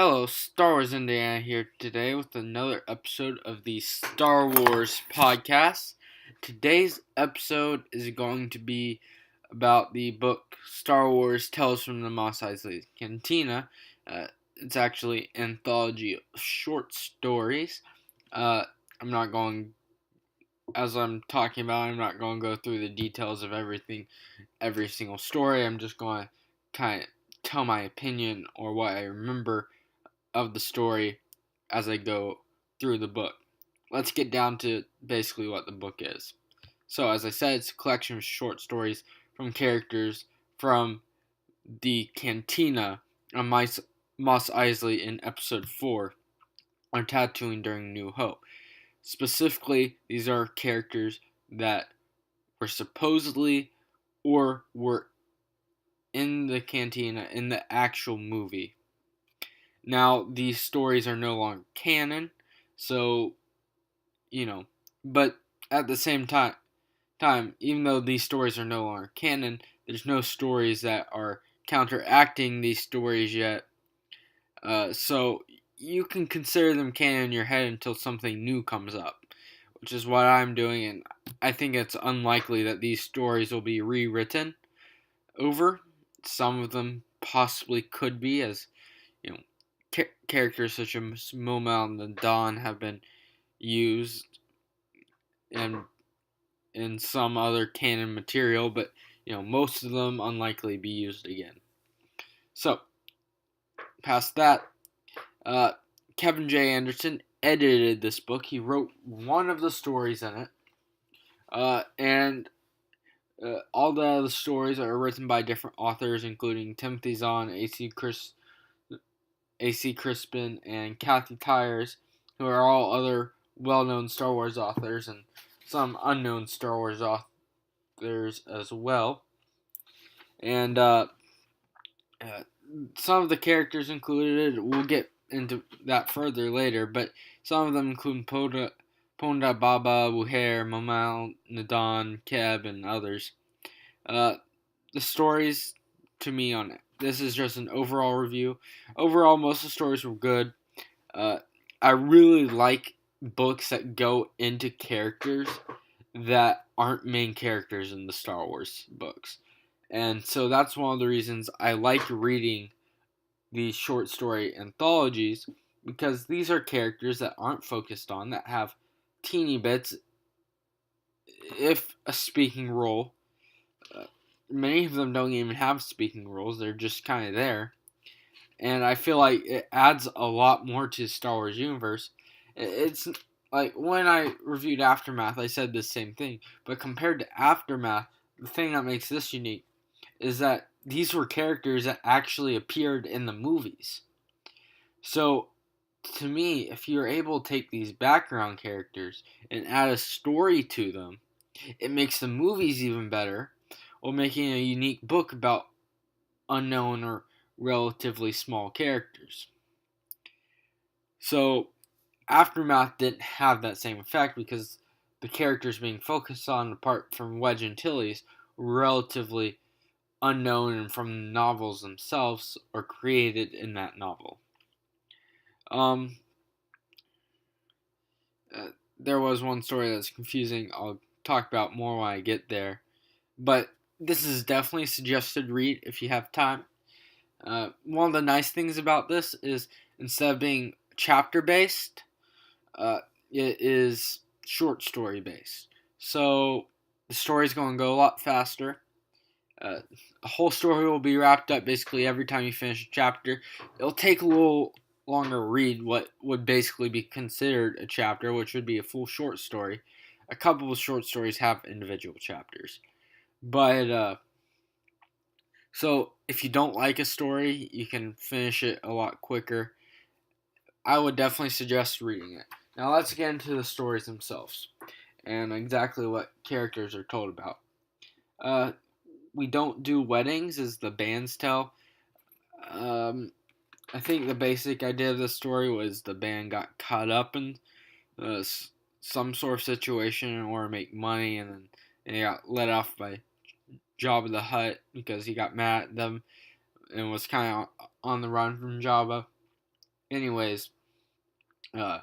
Hello, Star Wars Indiana here today with another episode of the Star Wars podcast. Today's episode is going to be about the book Star Wars Tales from the Mos Eisley Cantina. It's actually an anthology of short stories. I'm not going, as I'm talking about, I'm not going to go through the details of every single story. I'm just going to kind of tell my opinion or what I remember of the story as I go through the book. Let's get down to basically what the book is. So, as I said, it's a collection of short stories from characters from the Cantina on Mos Eisley in Episode 4 on Tatooine during New Hope. Specifically, these are characters that were supposedly or were in the Cantina in the actual movie. Now, these stories are no longer canon, so, but at the same time, even though these stories are no longer canon, there's no stories that are counteracting these stories yet. So, you can consider them canon in your head until something new comes up, which is what I'm doing, and I think it's unlikely that these stories will be rewritten over. Some of them possibly could be, as you know, characters such as Momel and the Dawn have been used in some other canon material, but most of them unlikely be used again. So, past that, Kevin J. Anderson edited this book. He wrote one of the stories in it, and all the other stories are written by different authors, including Timothy Zahn, A.C. Crispin, and Kathy Tyers, who are all other well-known Star Wars authors, and some unknown Star Wars authors as well. And some of the characters included, we'll get into that further later, but some of them include Ponda Baba, Wuher, Momel, Nadan, Keb, and others. The stories, to me, on it. This is just an overall review. Overall, most of the stories were good. I really like books that go into characters that aren't main characters in the Star Wars books. And so that's one of the reasons I like reading these short story anthologies, because these are characters that aren't focused on, that have teeny bits, if a speaking role. Many of them don't even have speaking roles, they're just kind of there. And I feel like it adds a lot more to the Star Wars universe. It's like when I reviewed Aftermath, I said the same thing. But compared to Aftermath, the thing that makes this unique is that these were characters that actually appeared in the movies. So, to me, if you're able to take these background characters and add a story to them, it makes the movies even better, while making a unique book about unknown or relatively small characters. So, Aftermath didn't have that same effect because the characters being focused on, apart from Wedge and Tilly's, were relatively unknown and from the novels themselves or created in that novel. There was one story that's confusing. I'll talk about more when I get there. But this is definitely a suggested read if you have time. One of the nice things about this is instead of being chapter based, it is short story based. So the story's going to go a lot faster. A whole story will be wrapped up basically every time you finish a chapter. It'll take a little longer read what would basically be considered a chapter, which would be a full short story. A couple of short stories have individual chapters. But, so if you don't like a story, you can finish it a lot quicker. I would definitely suggest reading it. Now let's get into the stories themselves and exactly what characters are told about. We don't do weddings, as the bands tell. I think the basic idea of the story was the band got caught up in some sort of situation in order to make money, and then they got let off by Jabba the Hutt because he got mad at them and was kind of on the run from Jabba. Anyways, uh,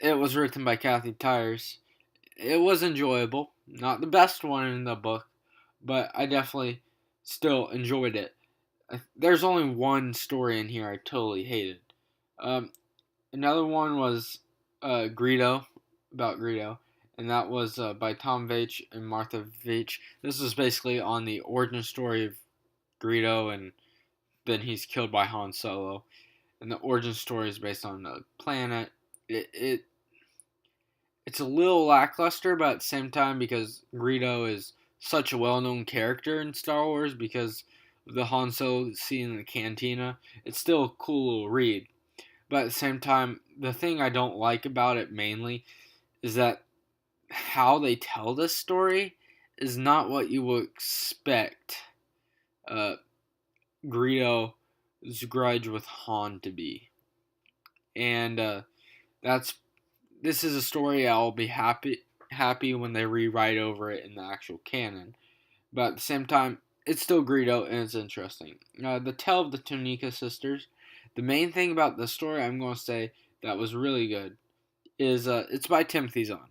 it was written by Kathy Tyers. It was enjoyable. Not the best one in the book, but I definitely still enjoyed it. There's only one story in here I totally hated. Um, Another one was Greedo, about Greedo, and that was by Tom Veitch and Martha Veitch. This was basically on the origin story of Greedo, and then he's killed by Han Solo. And the origin story is based on a planet. It's a little lackluster, but at the same time, because Greedo is such a well-known character in Star Wars, because of the Han Solo scene in the cantina, it's still a cool little read. But at the same time, the thing I don't like about it mainly is that how they tell this story is not what you would expect uh, Greedo's grudge with Han to be. And that's this is a story I'll be happy when they rewrite over it in the actual canon. But at the same time, it's still Greedo and it's interesting. The Tale of the Tunica Sisters. The main thing about the story I'm going to say that was really good is it's by Timothy Zahn.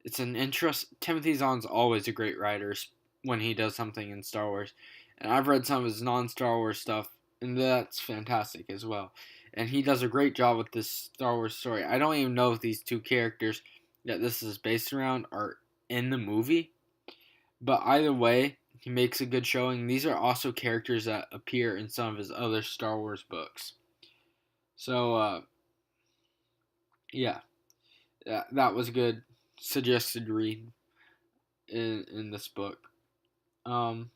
It's an interest. Timothy Zahn's always a great writer when he does something in Star Wars, and I've read some of his non-Star Wars stuff, and that's fantastic as well. And he does a great job with this Star Wars story. I don't even know if these two characters that this is based around are in the movie, but either way, he makes a good showing. These are also characters that appear in some of his other Star Wars books. So, yeah, that was a good suggested read in this book. Um,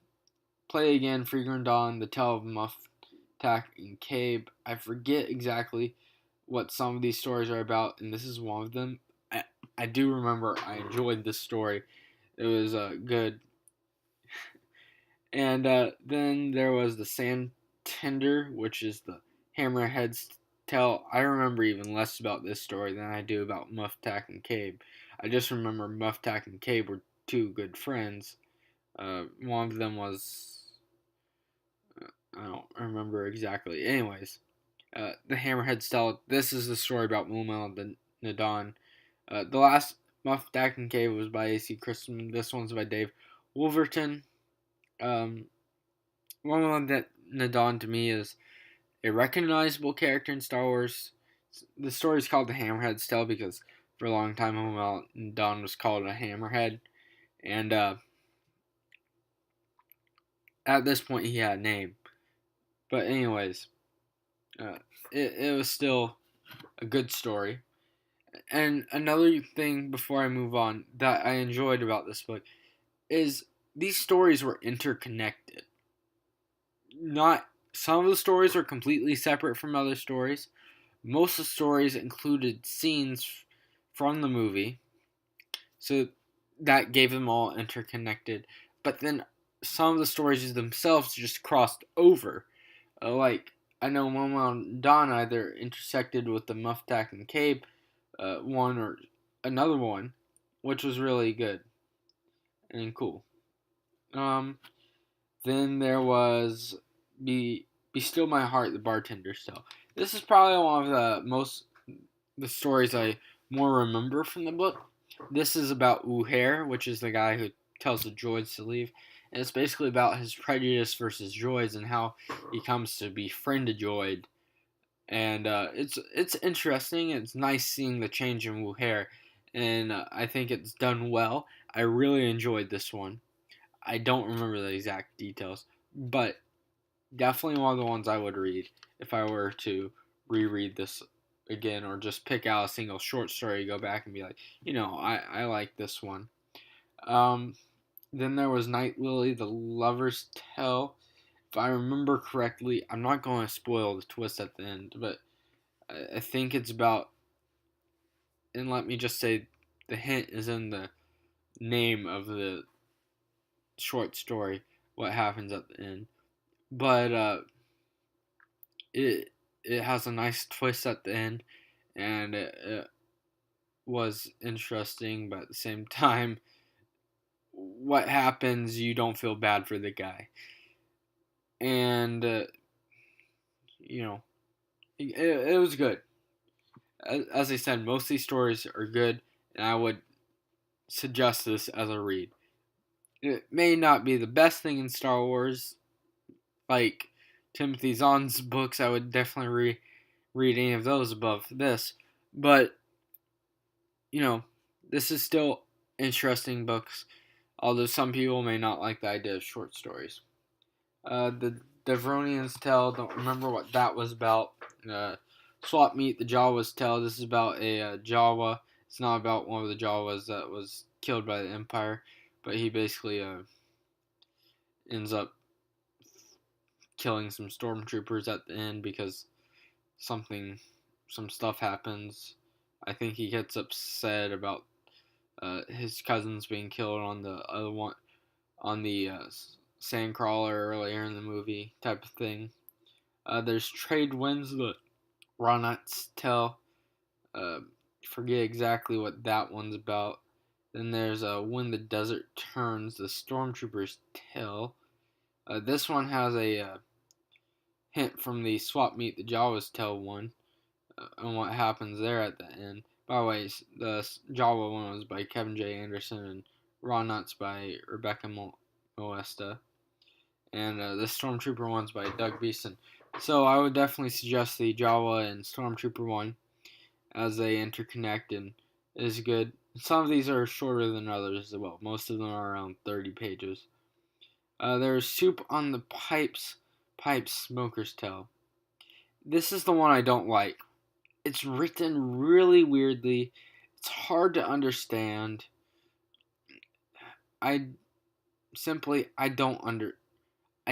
Play Again, Freegan Dawn, The Tale of Muff, Tack, and Cabe. I forget exactly what some of these stories are about, and this is one of them. I do remember I enjoyed this story. It was good. And then there was The Sand Tender, which is the Hammerhead's tale. I remember even less about this story than I do about Muff, Tack, and Cabe. I just remember Muff, Tack, and Cabe were two good friends. One of them was I don't remember exactly. Anyways, the Hammerhead style. This is the story about Mumel and Nadon. The last Muff, Tack, and Cabe was by A.C. Christman. This one's by Dave Wolverton. Um, Mumel and Nadon to me is a recognizable character in Star Wars. The story is called the Hammerhead tale because for a long time Mumel and Nadon was called a Hammerhead, and at this point he had a name. But anyways, uh, it was still a good story. And another thing before I move on that I enjoyed about this book is these stories were interconnected. Not Some of the stories were completely separate from other stories. Most of the stories included scenes from the movie, so that gave them all interconnected. But then some of the stories themselves just crossed over. Like I know Momo and Don either intersected with the Muff, Tack, and Cabe one or another one, which was really good and cool. Um, then there was Be Still My Heart, the Bartender's Tale. This is probably one of the stories I more remember from the book. This is about Uhair, which is the guy who tells the droids to leave. And it's basically about his prejudice versus droids and how he comes to befriend a droid. And it's interesting. It's nice seeing the change in Wuhair, and I think it's done well. I really enjoyed this one. I don't remember the exact details, but definitely one of the ones I would read if I were to reread this again, or just pick out a single short story, go back and be like, I like this one. Um, then there was Night Lily, the Lover's Tale. If I remember correctly, I'm not going to spoil the twist at the end, but I think it's about, and let me just say, the hint is in the name of the short story, what happens at the end. But it it has a nice twist at the end, and it was interesting, but at the same time, what happens, you don't feel bad for the guy. And, you know, It was good. As I said, most of these stories are good, and I would suggest this as a read. It may not be the best thing in Star Wars, like Timothy Zahn's books. I would definitely read any of those above this, but this is still interesting books. Although some people may not like the idea of short stories. The Devronian's Tale, don't remember what that was about. Swap Meet the Jawa's Tale. This is about a Jawa. It's not about one of the Jawas that was killed by the Empire, but he basically ends up killing some stormtroopers at the end because some stuff happens. I think he gets upset about his cousins being killed on the other one, on the Sandcrawler earlier in the movie type of thing. There's Trade Winds, the Ronat's Tale. Forget exactly what that one's about. Then there's When the Desert Turns, the Stormtrooper's Tale. This one has a hint from the Swap Meet the Jawa's Tale one, and what happens there at the end. By the way, the Jawa one was by Kevin J. Anderson, and Raw Nuts by Rebecca Moesta. And the Stormtrooper one's by Doug Beeson. So I would definitely suggest the Jawa and Stormtrooper one, as they interconnect and is good. Some of these are shorter than others as well. Most of them are around 30 pages. There's Soup on the Pipes Smoker's Tale. This is the one I don't like. It's written really weirdly. It's hard to understand. I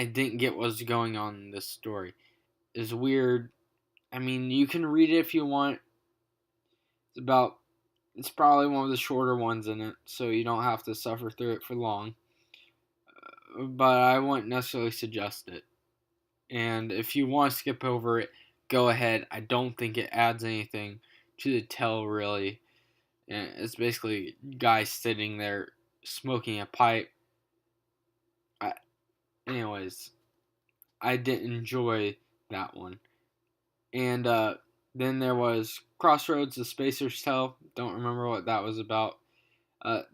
didn't get what's going on in this story. It's weird. I mean, you can read it if you want. It's probably one of the shorter ones in it, so you don't have to suffer through it for long. But I wouldn't necessarily suggest it. And if you want to skip over it, go ahead. I don't think it adds anything to the tale, really. And it's basically a guy sitting there smoking a pipe. Anyways, I didn't enjoy that one. And then there was Crossroads, the Spacer's Tale. Don't remember what that was about.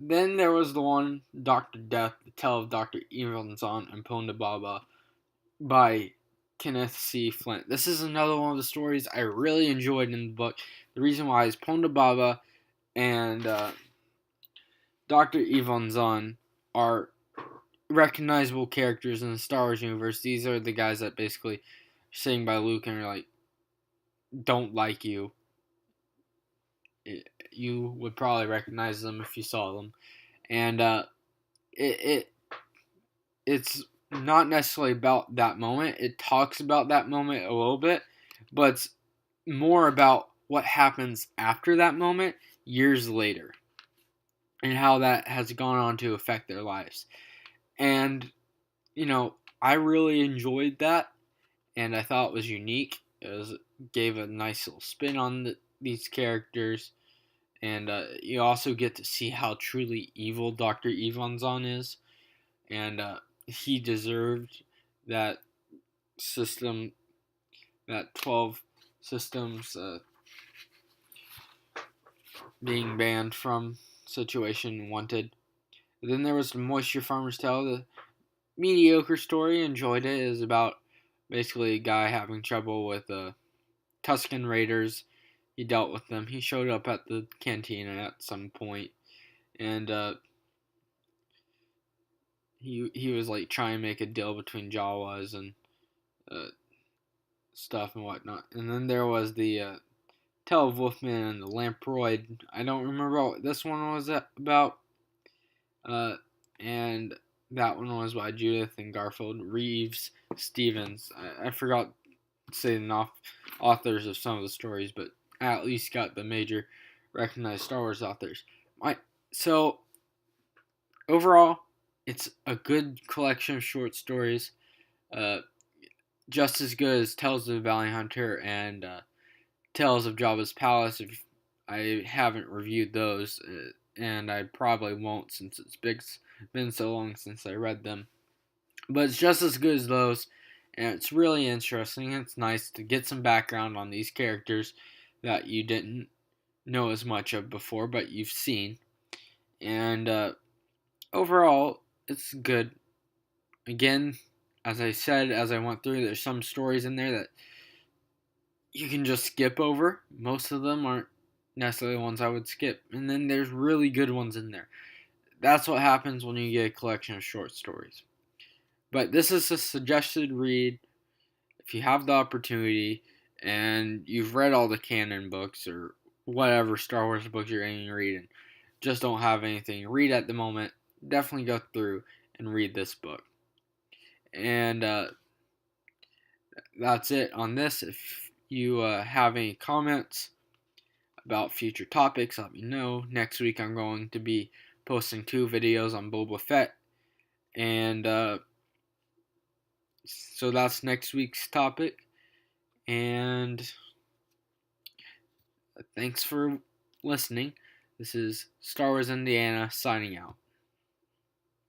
Then there was the one, Dr. Death, the Tale of Dr. Evil Zahn and Ponda Baba by Kenneth C. Flint. This is another one of the stories I really enjoyed in the book. The reason why is Ponda Baba and Dr. Evil Zahn are recognizable characters in the Star Wars universe. These are the guys that basically are sitting by Luke and are like, don't like you. You would probably recognize them if you saw them. And it's not necessarily about that moment. It talks about that moment a little bit, but it's more about what happens after that moment years later and how that has gone on to affect their lives. And, I really enjoyed that, and I thought it was unique. It gave a nice little spin on these characters, and you also get to see how truly evil Dr. Evil Zahn is, and he deserved that system, that 12 systems being banned from situation wanted. Then there was the Moisture Farmer's Tale, the mediocre story. Enjoyed it. It is about basically a guy having trouble with Tusken Raiders. He dealt with them. He showed up at the cantina at some point, and he was like trying to make a deal between Jawas and stuff and whatnot. And then there was the Tale of Wolfman and the Lamproid. I don't remember what this one was about. And that one was by Judith and Garfield Reeves Stevens. I forgot to say the authors of some of the stories, but I at least got the major recognized Star Wars authors. So, overall, it's a good collection of short stories. Just as good as Tales of the Bounty Hunter and Tales of Jabba's Palace. If I haven't reviewed those, and I probably won't since it's been so long since I read them. But it's just as good as those, And it's really interesting. It's nice to get some background on these characters that you didn't know as much of before, but you've seen. And overall, it's good. Again, as I said, as I went through, there's some stories in there that you can just skip over. Most of them aren't necessarily ones I would skip. And then there's really good ones in there. That's what happens when you get a collection of short stories. But this is a suggested read if you have the opportunity and you've read all the canon books or whatever Star Wars books you're aiming to read and just don't have anything to read at the moment, definitely go through and read this book. And that's it on this. If you have any comments about future topics, let me know. Next week I'm going to be posting 2 videos on Boba Fett. And so that's next week's topic. And thanks for listening. This is Star Wars Indiana signing out.